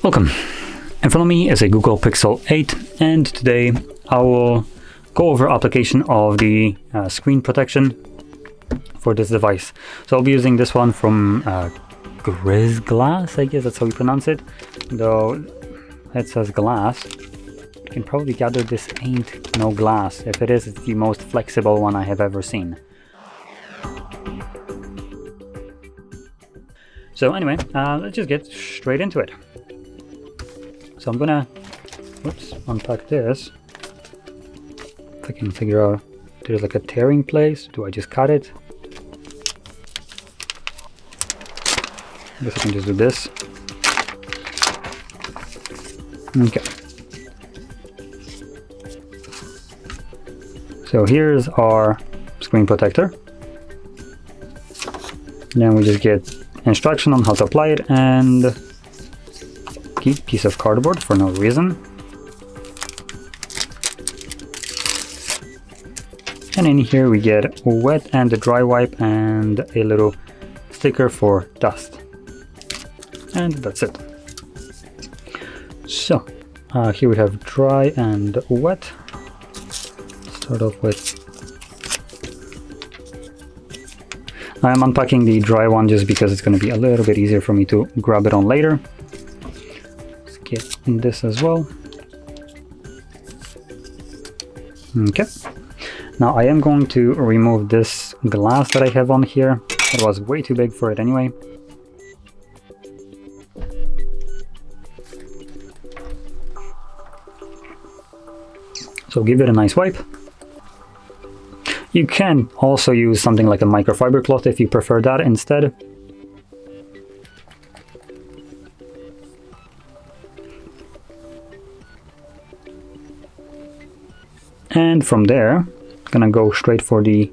Welcome. In front of me is a Google Pixel 8, and today I will go over application of the screen protection for this device. So I'll be using this one from Grizz Glass, I guess that's how you pronounce it, though it says glass. You can probably gather this ain't no glass. If it is, it's the most flexible one I have ever seen. So anyway, let's just get straight into it. So I'm gonna, unpack this. If I can figure out, there's like a tearing place. Do I just cut it? I guess I can just do this. Okay. So here's our screen protector. Then we just get instruction on how to apply it and piece of cardboard for no reason. And in here we get wet and a dry wipe and a little sticker for dust. And that's it. So here we have dry and wet. Start off with, I'm unpacking the dry one just because it's going to be a little bit easier for me to grab it on later. Let's get this as well. Okay. Now I am going to remove this glass that I have on here. It was way too big for it anyway. So give it a nice wipe. You can also use something like a microfiber cloth if you prefer that instead. And from there, gonna go straight for the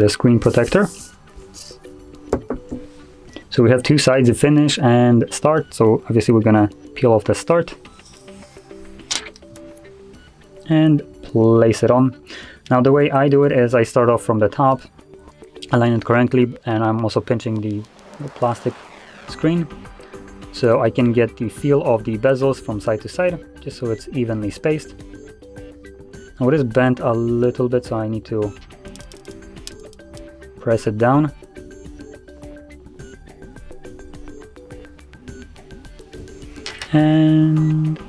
screen protector. So we have two sides, the finish and start. So obviously we're gonna peel off the start and place it on. Now the way I do it is I start off from the top, align it correctly, and I'm also pinching the plastic screen so I can get the feel of the bezels from side to side, just so it's evenly spaced. Now it is bent a little bit, so I need to press it down. And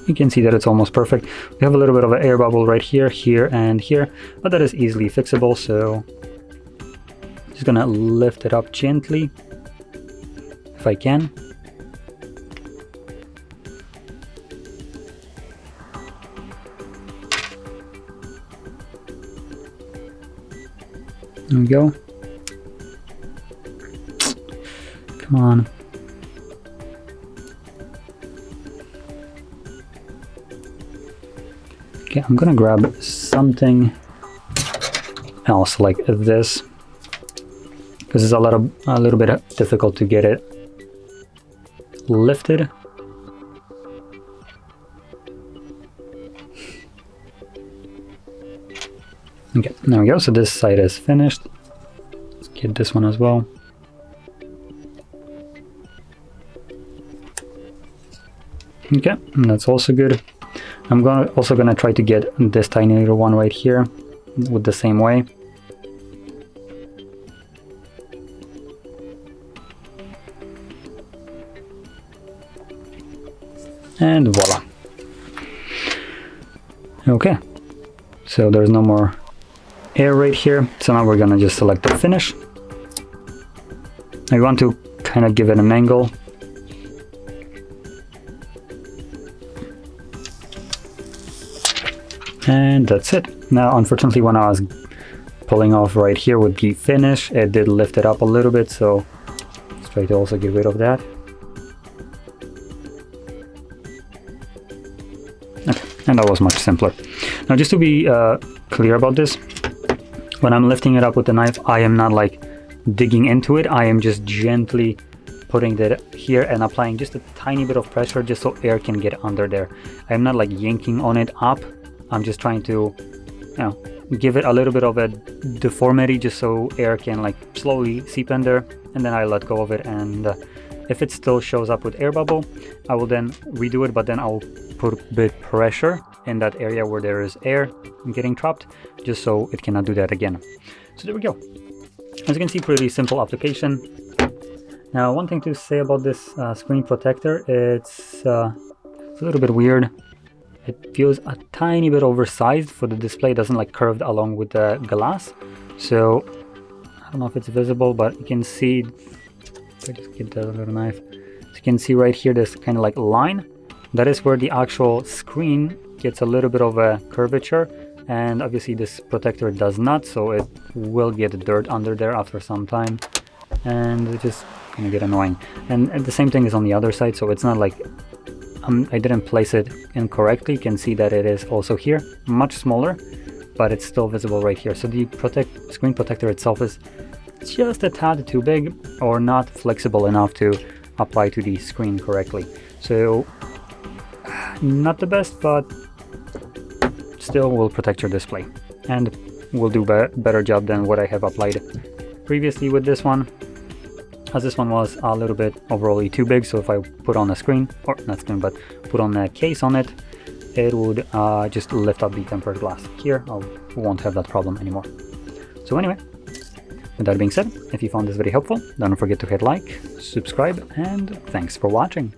you can see that it's almost perfect. We have a little bit of an air bubble right here, here, and here, but that is easily fixable, so I'm just gonna lift it up gently, if I can. There we go. Come on. Okay, I'm gonna grab something else like this, because it's a little bit difficult to get it lifted. Okay, there we go. So this side is finished. Let's get this one as well. Okay, and that's also good. I'm also gonna try to get this tiny little one right here with the same way. And voila. Okay, so there's no more air right here. So now we're gonna just select the finish. I want to kind of give it an angle. And that's it. Now, unfortunately, when I was pulling off right here with the finish, it did lift it up a little bit, so let's try to also get rid of that. Okay, and that was much simpler. Now, just to be clear about this, when I'm lifting it up with the knife, I am not like digging into it. I am just gently putting that here and applying just a tiny bit of pressure just so air can get under there. I'm not like yanking on it up. I'm just trying to, give it a little bit of a deformity just so air can like slowly seep in there and then I let go of it, and if it still shows up with air bubble, I will then redo it, but then I'll put a bit pressure in that area where there is air getting trapped, just so it cannot do that again. So there we go. As you can see, pretty simple application. Now, one thing to say about this screen protector, it's a little bit weird. It feels a tiny bit oversized for the display. It doesn't like curved along with the glass. So I don't know if it's visible, but you can see, if I just get that little knife, so you can see right here this kind of like line. That is where the actual screen gets a little bit of a curvature, and obviously this protector does not, so it will get dirt under there after some time, and it just gonna get annoying. And the same thing is on the other side, so it's not like I didn't place it incorrectly. You can see that it is also here, much smaller, but it's still visible right here. So the screen protector itself is just a tad too big or not flexible enough to apply to the screen correctly. So not the best, but still will protect your display and will do a better job than what I have applied previously with this one, as this one was a little bit overall too big. So if I put on a screen, or not screen, but put on a case on it, it would just lift up the tempered glass. Here I won't have that problem anymore. So anyway, with that being said, if you found this very helpful, don't forget to hit like, subscribe, and thanks for watching.